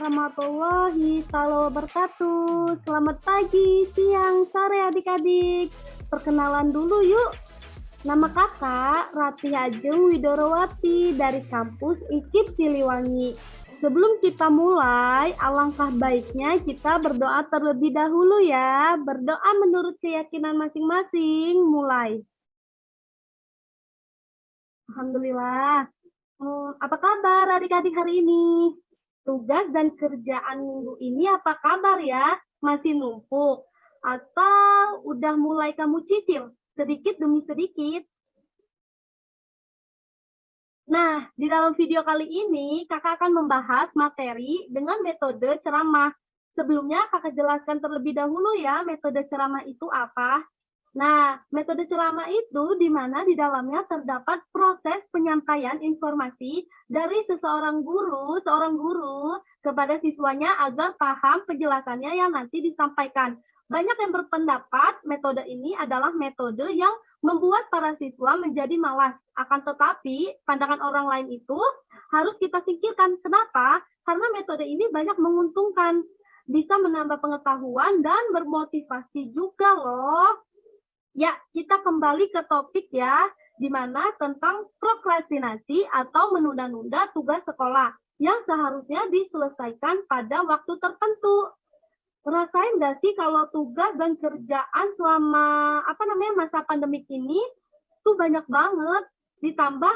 warahmatullahi wabarakatuh. Selamat pagi, siang, sore adik-adik. Perkenalan dulu yuk. Nama kakak Ratih Ajeng Widorowati dari kampus IKIP Siliwangi. Sebelum kita mulai, alangkah baiknya kita berdoa terlebih dahulu ya. Berdoa menurut keyakinan masing-masing. Mulai. Alhamdulillah. Apa kabar adik-adik hari ini? Tugas dan kerjaan minggu ini apa kabar ya? Masih numpuk? Atau udah mulai kamu cicil sedikit demi sedikit? Nah, di dalam video kali ini kakak akan membahas materi dengan metode ceramah. Sebelumnya kakak jelaskan terlebih dahulu ya metode ceramah itu apa. Nah, metode ceramah itu di mana di dalamnya terdapat proses penyampaian informasi dari seorang guru kepada siswanya agar paham penjelasannya yang nanti disampaikan. Banyak yang berpendapat metode ini adalah metode yang membuat para siswa menjadi malas. Akan tetapi, pandangan orang lain itu harus kita singkirkan. Kenapa? Karena metode ini banyak menguntungkan, bisa menambah pengetahuan dan bermotivasi juga loh. Ya, kita kembali ke topik ya, di mana tentang prokrastinasi atau menunda-nunda tugas sekolah yang seharusnya diselesaikan pada waktu tertentu. Rasain nggak sih kalau tugas dan kerjaan selama masa pandemik ini tuh banyak banget, ditambah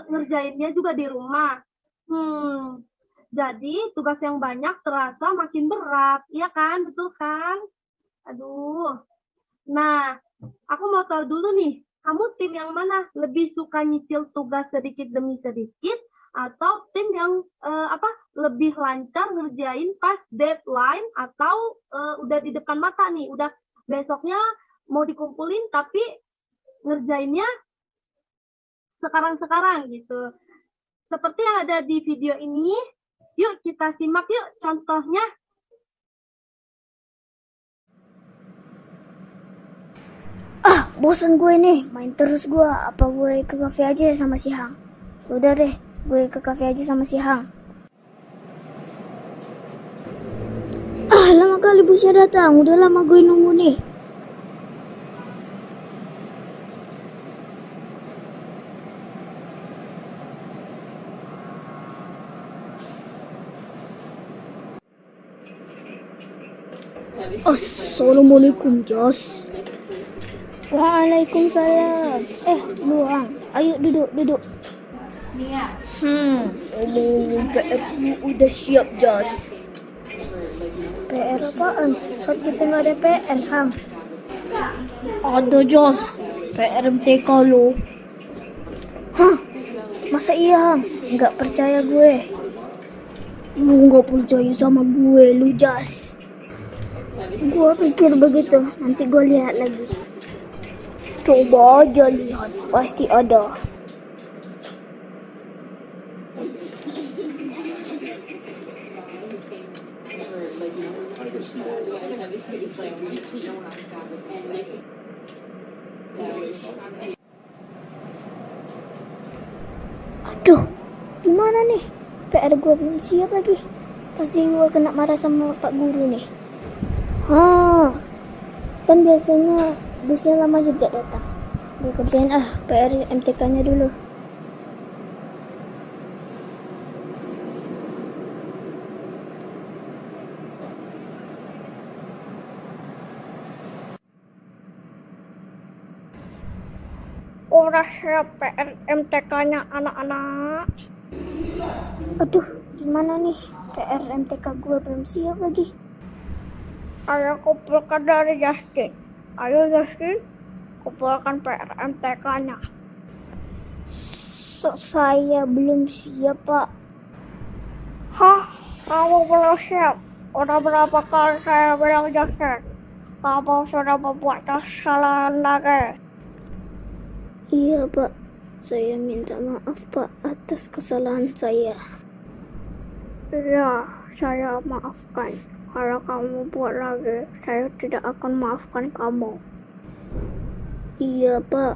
ngerjainnya juga di rumah. Jadi tugas yang banyak terasa makin berat, iya kan? Betul kan? Aduh. Nah, aku mau tahu dulu nih, kamu tim yang mana? Lebih suka nyicil tugas sedikit demi sedikit atau tim yang lebih lancar ngerjain pas deadline atau udah di depan mata nih, udah besoknya mau dikumpulin tapi ngerjainnya sekarang-sekarang gitu. Seperti yang ada di video ini, yuk kita simak yuk contohnya. Bosan gue nih, main terus gue. Apa gue ke kafe aja sama si Hang? Udah deh, gue ke kafe aja sama si Hang. Lama kali busnya datang. Udah lama gue nunggu nih. Assalamualaikum, Jos. Waalaikumsalam. Lu Hang, ayo duduk. Omong PR lu udah siap, Jas. PR apaan? Kan kita nggak ada PR, Hang. Ada, Jas. PR MTK lo. Masa iya, Hang? Nggak percaya gue. Lu nggak percaya sama gue, lu Jas. Gue pikir begitu. Nanti gue lihat lagi. Coba aja lihat, pasti ada. Aduh, gimana nih? PR gue belum siap lagi. Pasti gue kena marah sama Pak Guru nih. Kan biasanya busnya lama juga datang. Gue kerjain PR MTK-nya dulu. Udah siap PR MTK-nya anak-anak. Aduh, gimana nih? PR MTK gue belum siap lagi. Ayo kumpulkan dari Justin. Ayo Justin, kumpulkan PR MTK-nya. Saya belum siap, Pak. Kamu belum siap? Udah berapa kali saya bilang Justin? Kamu sudah membuat kesalahan lagi. Iya, Pak. Saya minta maaf, Pak, atas kesalahan saya. Iya, saya maafkan. Kalau kamu buat lagi, saya tidak akan maafkan kamu. Iya, Pak.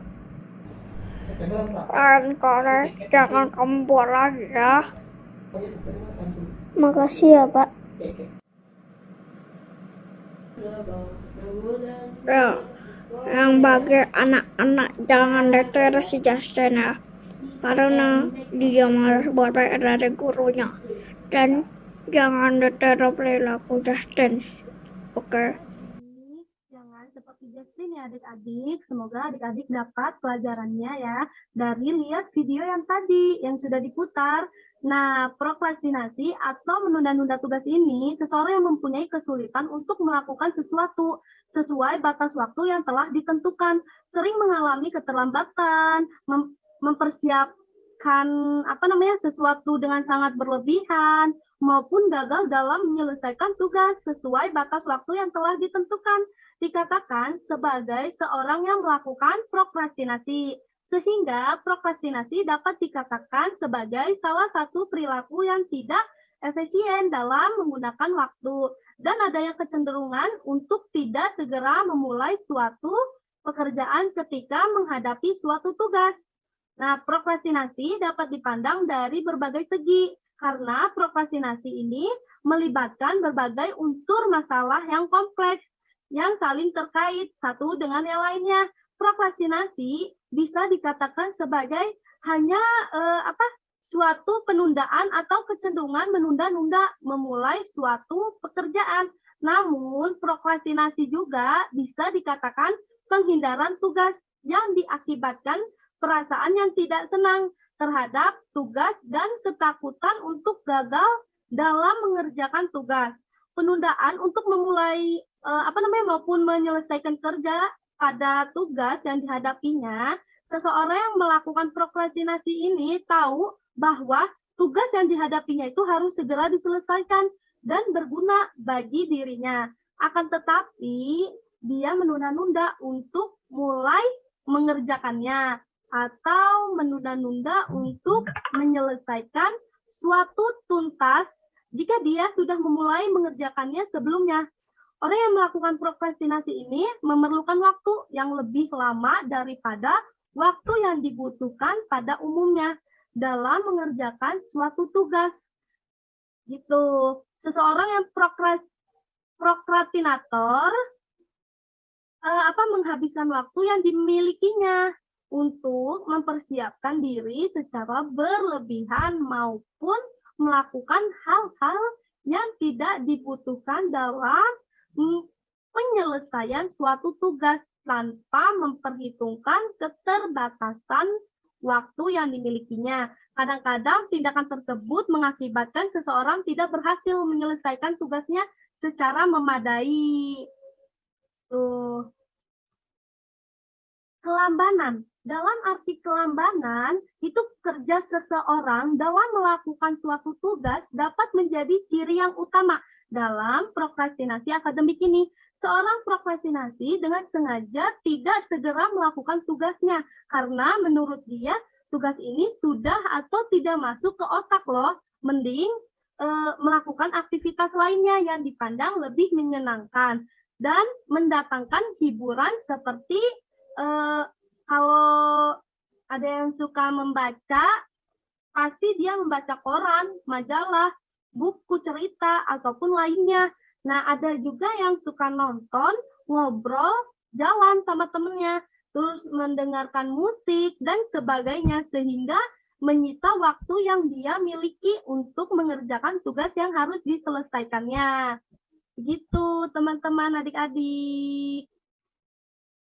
Dan jangan kamu buat lagi ya. Makasih ya, Pak. Ya, yang bagi anak-anak jangan diteror si Justin ya. Karena dia malas buat PR dari gurunya. Dan jangan diteror perilaku Justin. Oke. Jangan seperti Justin ya adik-adik. Semoga adik-adik dapat pelajarannya ya dari lihat video yang tadi yang sudah diputar. Nah, prokrastinasi atau menunda-nunda tugas ini seseorang yang mempunyai kesulitan untuk melakukan sesuatu sesuai batas waktu yang telah ditentukan, sering mengalami keterlambatan, mempersiapkan sesuatu dengan sangat berlebihan maupun gagal dalam menyelesaikan tugas sesuai batas waktu yang telah ditentukan. Dikatakan sebagai seorang yang melakukan prokrastinasi. Sehingga prokrastinasi dapat dikatakan sebagai salah satu perilaku yang tidak efisien dalam menggunakan waktu dan adanya kecenderungan untuk tidak segera memulai suatu pekerjaan ketika menghadapi suatu tugas. Nah, prokrastinasi dapat dipandang dari berbagai segi karena prokrastinasi ini melibatkan berbagai unsur masalah yang kompleks yang saling terkait satu dengan yang lainnya. Prokrastinasi bisa dikatakan sebagai hanya suatu penundaan atau kecenderungan menunda-nunda memulai suatu pekerjaan. Namun, prokrastinasi juga bisa dikatakan penghindaran tugas yang diakibatkan perasaan yang tidak senang terhadap tugas dan ketakutan untuk gagal dalam mengerjakan tugas. Penundaan untuk memulai maupun menyelesaikan kerja pada tugas yang dihadapinya, seseorang yang melakukan prokrastinasi ini tahu bahwa tugas yang dihadapinya itu harus segera diselesaikan dan berguna bagi dirinya. Akan tetapi, dia menunda-nunda untuk mulai mengerjakannya atau menunda-nunda untuk menyelesaikan suatu tuntas jika dia sudah memulai mengerjakannya sebelumnya. Orang yang melakukan prokrastinasi ini memerlukan waktu yang lebih lama daripada waktu yang dibutuhkan pada umumnya dalam mengerjakan suatu tugas. Gitu. Seseorang yang prokrastinator menghabiskan waktu yang dimilikinya untuk mempersiapkan diri secara berlebihan maupun melakukan hal-hal yang tidak dibutuhkan dalam penyelesaian suatu tugas tanpa memperhitungkan keterbatasan waktu yang dimilikinya. Kadang-kadang tindakan tersebut mengakibatkan seseorang tidak berhasil menyelesaikan tugasnya secara memadai. Kelambanan. Dalam arti kelambanan, itu kerja seseorang dalam melakukan suatu tugas dapat menjadi ciri yang utama dalam prokrastinasi akademik ini. Seorang prokrastinasi dengan sengaja tidak segera melakukan tugasnya karena menurut dia tugas ini sudah atau tidak masuk ke otak loh. Mending melakukan aktivitas lainnya yang dipandang lebih menyenangkan dan mendatangkan hiburan seperti kalau ada yang suka membaca, pasti dia membaca koran, majalah, buku cerita, ataupun lainnya. Nah, ada juga yang suka nonton, ngobrol, jalan sama temennya, terus mendengarkan musik, dan sebagainya, sehingga menyita waktu yang dia miliki untuk mengerjakan tugas yang harus diselesaikannya. Begitu, teman-teman, adik-adik.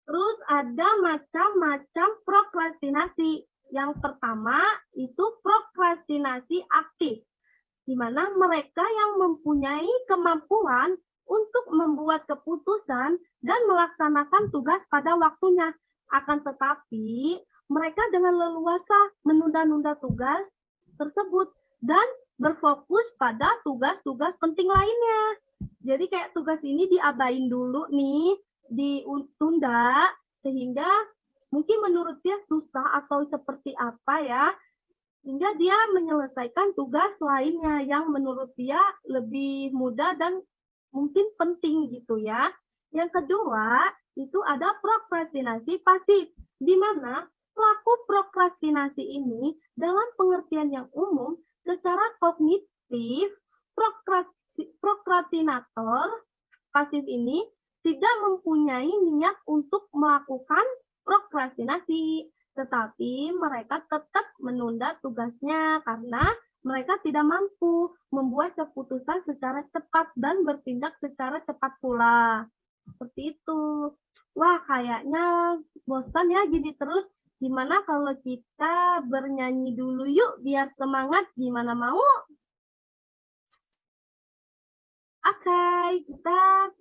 Terus ada macam-macam prokrastinasi. Yang pertama itu prokrastinasi aktif, di mana mereka yang mempunyai kemampuan untuk membuat keputusan dan melaksanakan tugas pada waktunya. Akan tetapi, mereka dengan leluasa menunda-nunda tugas tersebut dan berfokus pada tugas-tugas penting lainnya. Jadi kayak tugas ini diabain dulu nih, ditunda sehingga mungkin menurut dia susah atau seperti apa ya, sehingga dia menyelesaikan tugas lainnya yang menurut dia lebih mudah dan mungkin penting gitu ya. Yang kedua, itu ada prokrastinasi pasif, di mana pelaku prokrastinasi ini dalam pengertian yang umum secara kognitif pasif, prokrastinator pasif ini tidak mempunyai niat untuk melakukan prokrastinasi, tetapi mereka tetap menunda tugasnya karena mereka tidak mampu membuat keputusan secara cepat dan bertindak secara cepat pula. Seperti itu. Wah, kayaknya bosan ya gini terus. Gimana kalau kita bernyanyi dulu yuk biar semangat? Gimana mau? Oke, kita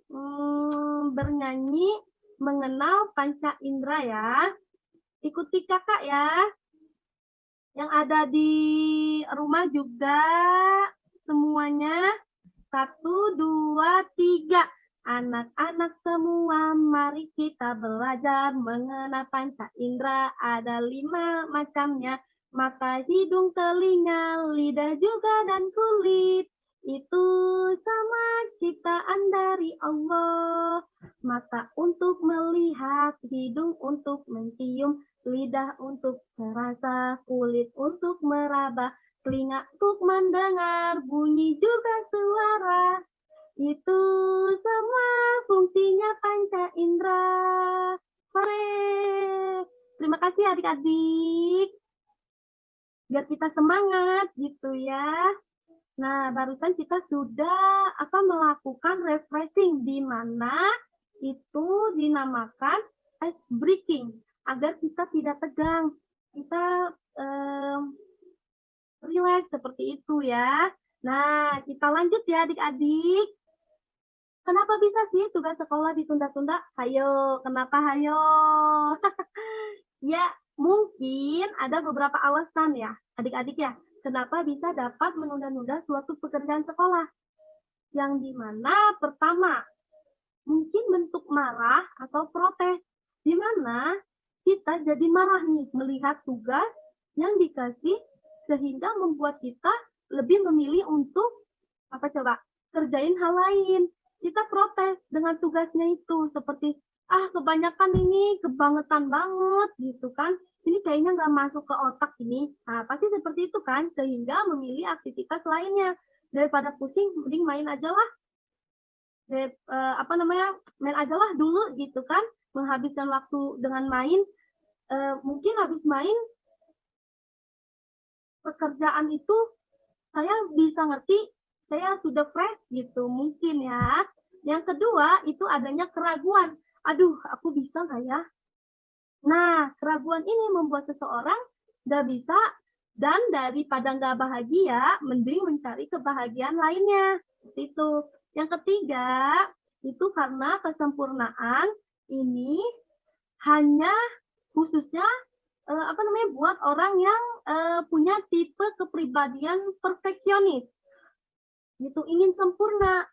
bernyanyi mengenal panca indera ya. Ikuti kakak ya. Yang ada di rumah juga semuanya. 1, 2, 3. Anak-anak semua, mari kita belajar mengenal panca indera. Ada 5 macamnya. Mata, hidung, telinga, lidah juga dan kulit. Itu sama ciptaan dari Allah. Mata untuk melihat, hidung untuk mencium, lidah untuk merasa, kulit untuk meraba, telinga untuk mendengar, bunyi juga suara. Itu semua fungsinya panca indera. Hore! Terima kasih adik-adik. Biar kita semangat gitu ya. Nah, barusan kita sudah melakukan refreshing di mana itu dinamakan ice breaking agar kita tidak tegang. Kita relax seperti itu ya. Nah, kita lanjut ya adik-adik. Kenapa bisa sih tugas sekolah ditunda-tunda? Hayo, kenapa hayo? Ya, mungkin ada beberapa alasan ya, adik-adik ya. Kenapa bisa dapat menunda-nunda suatu pekerjaan sekolah? Yang dimana pertama, mungkin bentuk marah atau protes. Di mana kita jadi marah nih melihat tugas yang dikasih sehingga membuat kita lebih memilih untuk kerjain hal lain. Kita protes dengan tugasnya itu seperti kebanyakan ini kebangetan banget gitu kan. Ini kayaknya nggak masuk ke otak ini. Nah, pasti seperti itu kan, sehingga memilih aktivitas lainnya. Daripada pusing, mending main aja lah. Main aja lah dulu gitu kan. Menghabiskan waktu dengan main. Mungkin habis main, pekerjaan itu saya bisa ngerti, saya sudah fresh gitu mungkin ya. Yang kedua, itu adanya keraguan. Aduh, aku bisa nggak ya? Nah, keraguan ini membuat seseorang nggak bisa, dan daripada nggak bahagia, mending mencari kebahagiaan lainnya. Itu. Yang ketiga, itu karena kesempurnaan ini hanya khususnya buat orang yang punya tipe kepribadian perfeksionis. Gitu, ingin sempurna.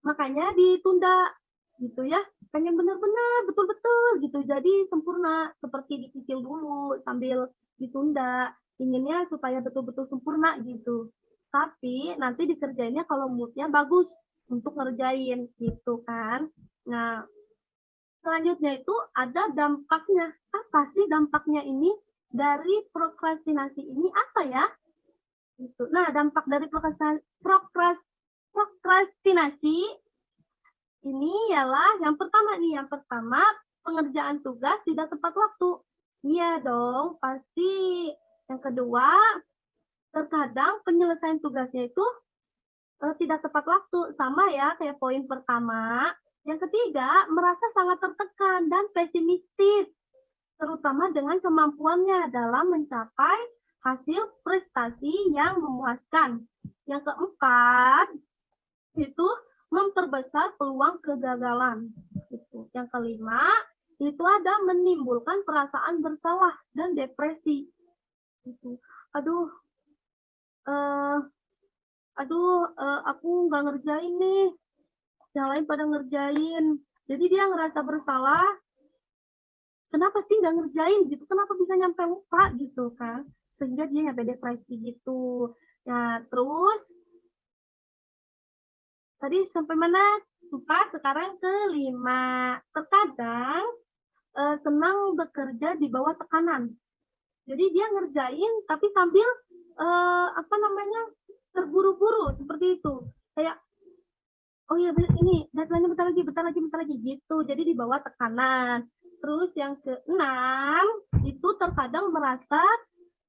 Makanya ditunda gitu ya, pengen benar-benar betul-betul gitu jadi sempurna, seperti dicicil dulu sambil ditunda, inginnya supaya betul-betul sempurna gitu, tapi nanti dikerjainnya kalau moodnya bagus untuk ngerjain gitu kan. Nah, selanjutnya itu ada dampaknya. Apa sih dampaknya ini dari prokrastinasi ini apa ya? Gitu. Nah, dampak dari prokrastinasi ini ialah yang pertama pengerjaan tugas tidak tepat waktu. Iya dong, pasti. Yang kedua, terkadang penyelesaian tugasnya itu tidak tepat waktu, sama ya kayak poin pertama. Yang ketiga, merasa sangat tertekan dan pesimistis, terutama dengan kemampuannya dalam mencapai hasil prestasi yang memuaskan. Yang keempat, itu memperbesar peluang kegagalan. Yang kelima, itu ada menimbulkan perasaan bersalah dan depresi. Aku nggak ngerjain nih, yang lain pada ngerjain. Jadi dia ngerasa bersalah, kenapa sih nggak ngerjain gitu, kenapa bisa nyampe lupa gitu kan, sehingga dia nyampe depresi gitu. Ya, terus tadi sampai mana? Lupa. Sekarang kelima. Terkadang senang bekerja di bawah tekanan. Jadi dia ngerjain tapi sambil terburu-buru seperti itu. Kayak, oh ya ini deadline-nya bentar lagi gitu. Jadi di bawah tekanan. Terus yang keenam, itu terkadang merasa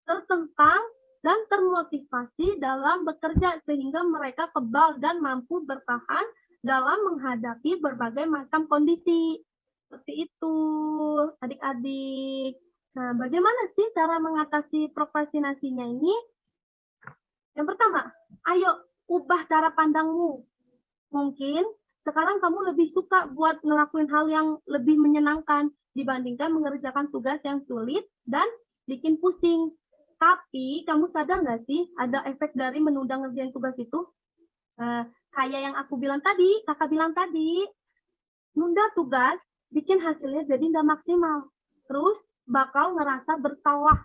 tertentang dan termotivasi dalam bekerja sehingga mereka kebal dan mampu bertahan dalam menghadapi berbagai macam kondisi. Seperti itu, adik-adik. Nah, bagaimana sih cara mengatasi prokrastinasinya ini? Yang pertama, ayo ubah cara pandangmu. Mungkin sekarang kamu lebih suka buat ngelakuin hal yang lebih menyenangkan dibandingkan mengerjakan tugas yang sulit dan bikin pusing. Tapi kamu sadar nggak sih ada efek dari menunda ngerjain tugas itu? Kayak yang aku bilang tadi, kakak bilang tadi, nunda tugas bikin hasilnya jadi nggak maksimal. Terus bakal ngerasa bersalah.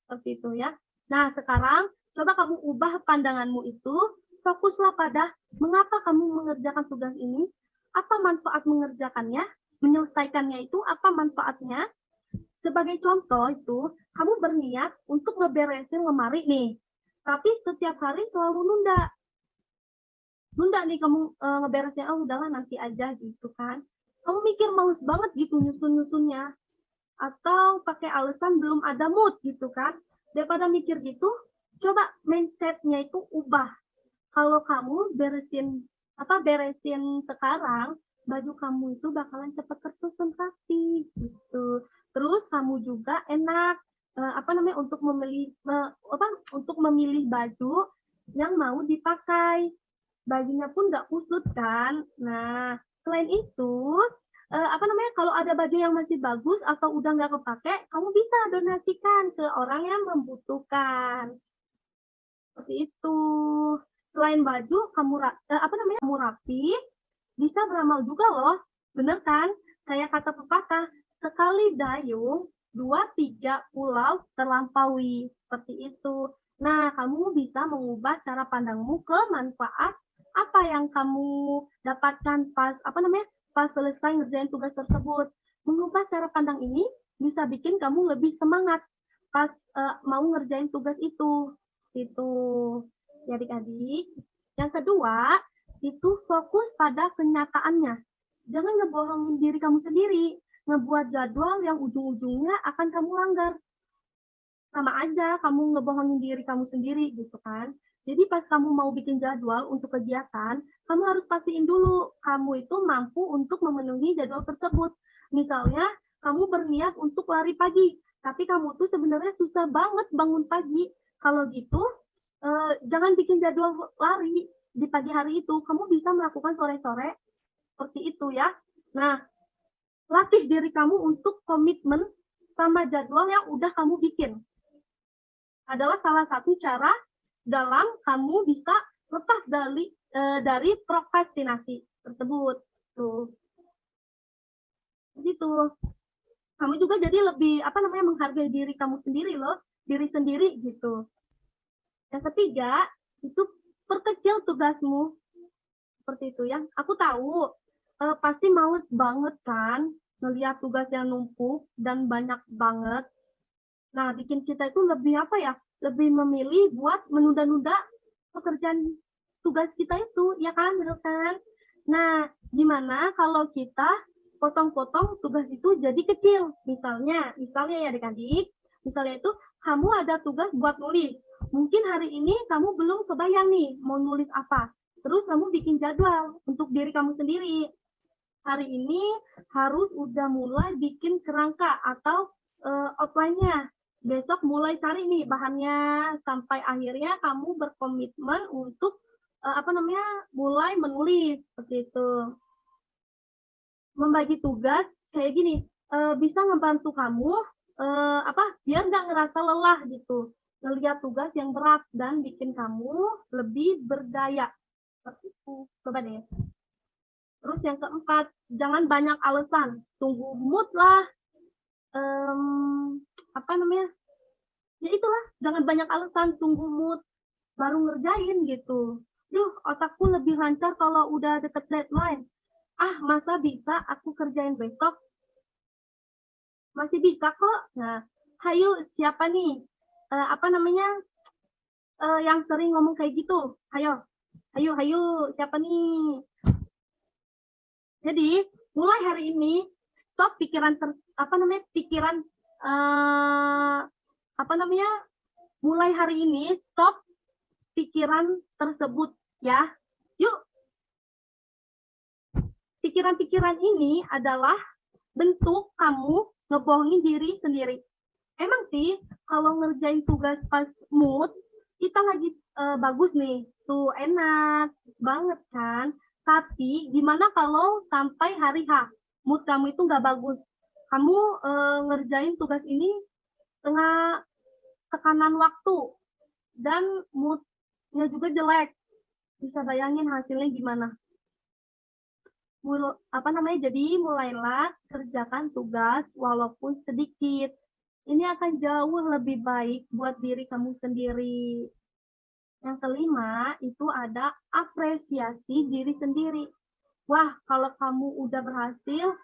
Seperti itu ya. Nah, sekarang coba kamu ubah pandanganmu itu, fokuslah pada mengapa kamu mengerjakan tugas ini, apa manfaat mengerjakannya, menyelesaikannya itu apa manfaatnya. Sebagai contoh itu, kamu berniat untuk ngeberesin lemari nih, tapi setiap hari selalu nunda. Nunda nih kamu ngeberesnya, oh udahlah nanti aja gitu kan. Kamu mikir males banget gitu nyusun-nyusunnya, atau pakai alasan belum ada mood gitu kan. Daripada mikir gitu, coba mindset-nya itu ubah. Kalau kamu beresin sekarang, baju kamu itu bakalan cepat tersusun rapi gitu. Terus kamu juga enak untuk memilih baju yang mau dipakai. Bajunya pun nggak kusut kan. Nah, selain itu, kalau ada baju yang masih bagus atau udah nggak kepake, kamu bisa donasikan ke orang yang membutuhkan. Seperti itu. Selain baju, kamu rapi, bisa beramal juga loh. Bener kan? Kayak kata pepatah, sekali dayung, 2-3 pulau terlampaui. Seperti itu. Nah, kamu bisa mengubah cara pandangmu ke manfaat apa yang kamu dapatkan pas selesai ngerjain tugas tersebut. Mengubah cara pandang ini bisa bikin kamu lebih semangat pas mau ngerjain tugas itu. Itu ya adik-adik. Yang kedua, itu fokus pada kenyataannya. Jangan ngebohongin diri kamu sendiri, ngebuat jadwal yang ujung-ujungnya akan kamu langgar. Sama aja kamu ngebohongin diri kamu sendiri gitu kan. Jadi pas kamu mau bikin jadwal untuk kegiatan, kamu harus pastiin dulu kamu itu mampu untuk memenuhi jadwal tersebut. Misalnya, kamu berniat untuk lari pagi, tapi kamu tuh sebenarnya susah banget bangun pagi. Kalau gitu, jangan bikin jadwal lari di pagi hari itu. Kamu bisa melakukan sore-sore seperti itu ya. Nah, latih diri kamu untuk komitmen sama jadwal yang udah kamu bikin. Adalah salah satu cara dalam kamu bisa lepas dari prokrastinasi tersebut. Tuh. Gitu. Kamu juga jadi lebih menghargai diri kamu sendiri loh, diri sendiri gitu. Yang ketiga, itu perkecil tugasmu. Seperti itu ya. Aku tahu pasti males banget kan ngelihat tugas yang numpuk dan banyak banget. Nah, bikin kita itu lebih lebih memilih buat menunda-nunda pekerjaan tugas kita itu, ya kan, benar kan? Nah, gimana kalau kita potong-potong tugas itu jadi kecil? Misalnya ya adik-adik, misalnya itu kamu ada tugas buat nulis. Mungkin hari ini kamu belum kebayang nih mau nulis apa. Terus kamu bikin jadwal untuk diri kamu sendiri. Hari ini harus udah mulai bikin kerangka atau outline-nya. Besok mulai cari nih bahannya sampai akhirnya kamu berkomitmen untuk mulai menulis seperti itu. Membagi tugas kayak gini bisa ngebantu kamu biar nggak ngerasa lelah gitu. Ngelihat tugas yang berat dan bikin kamu lebih berdaya. Seperti itu. Coba deh. Terus yang keempat, jangan banyak alasan. Tunggu mood lah. Ya itulah, jangan banyak alasan, tunggu mood baru ngerjain gitu. Otakku lebih lancar kalau udah deket deadline. Masa bisa aku kerjain besok? Masih bisa kok. Nah, hayu siapa nih yang sering ngomong kayak gitu? Ayo, siapa nih? Jadi mulai hari ini stop pikiran mulai hari ini stop pikiran tersebut ya. Yuk, pikiran-pikiran ini adalah bentuk kamu ngebohongin diri sendiri. Emang sih kalau ngerjain tugas pas mood kita lagi bagus nih, tuh enak banget kan. Tapi gimana kalau sampai hari H mood kamu itu nggak bagus, kamu ngerjain tugas ini tengah tekanan waktu dan moodnya juga jelek, bisa bayangin hasilnya gimana? Jadi mulailah kerjakan tugas walaupun sedikit. Ini akan jauh lebih baik buat diri kamu sendiri. Yang kelima, itu ada apresiasi diri sendiri. Wah, kalau kamu udah berhasil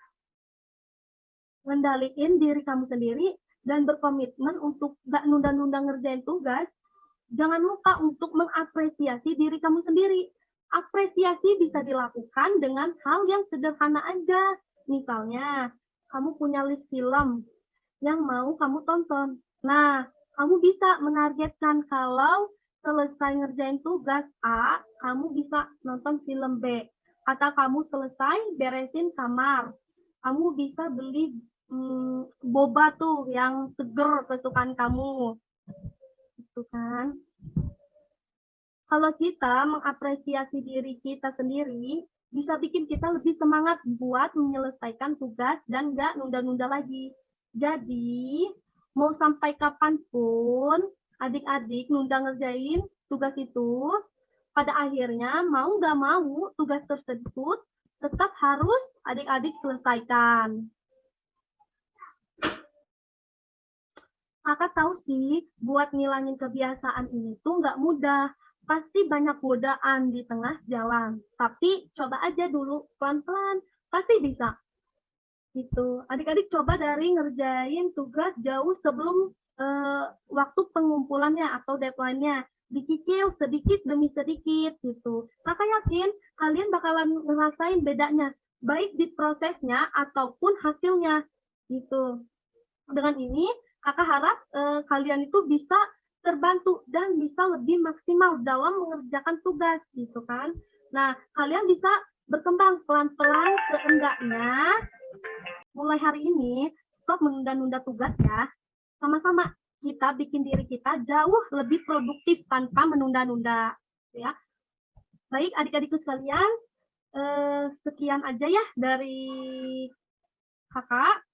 ngendaliin diri kamu sendiri dan berkomitmen untuk gak nunda-nunda ngerjain tugas, jangan lupa untuk mengapresiasi diri kamu sendiri. Apresiasi bisa dilakukan dengan hal yang sederhana aja. Misalnya, kamu punya list film yang mau kamu tonton. Nah, kamu bisa menargetkan kalau selesai ngerjain tugas A, kamu bisa nonton film B. Atau kamu selesai beresin kamar. Kamu bisa beli boba tuh yang seger kesukaan kamu. Itu kan. Kalau kita mengapresiasi diri kita sendiri, bisa bikin kita lebih semangat buat menyelesaikan tugas dan nggak nunda-nunda lagi. Jadi, mau sampai kapanpun adik-adik nunda ngerjain tugas itu, pada akhirnya mau nggak mau tugas tersebut tetap harus adik-adik selesaikan. Kakak tahu sih, buat ngilangin kebiasaan ini tuh nggak mudah. Pasti banyak godaan di tengah jalan. Tapi coba aja dulu pelan-pelan, pasti bisa. Gitu. Adik-adik coba dari ngerjain tugas jauh sebelum waktu pengumpulannya atau deadline-nya. Dicicil sedikit demi sedikit gitu. Kakak yakin kalian bakalan ngerasain bedanya, baik di prosesnya ataupun hasilnya. Gitu. Dengan ini, kakak harap kalian itu bisa terbantu dan bisa lebih maksimal dalam mengerjakan tugas gitu kan. Nah, kalian bisa berkembang pelan-pelan seenggaknya mulai hari ini stop menunda-nunda tugas ya. Sama-sama kita bikin diri kita jauh lebih produktif tanpa menunda-nunda ya. Baik adik-adikku sekalian, sekian aja ya dari kakak.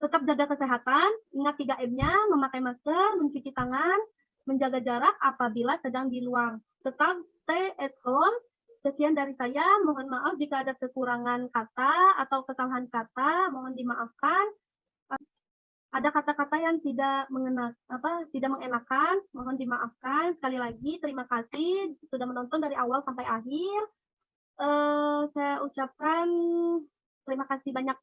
Tetap jaga kesehatan, ingat 3M-nya, memakai masker, mencuci tangan, menjaga jarak apabila sedang di luar. Tetap stay at home. Sekian dari saya, mohon maaf jika ada kekurangan kata atau kesalahan kata, mohon dimaafkan. Ada kata-kata yang tidak mengenakan, mohon dimaafkan. Sekali lagi, terima kasih sudah menonton dari awal sampai akhir. Saya ucapkan terima kasih banyak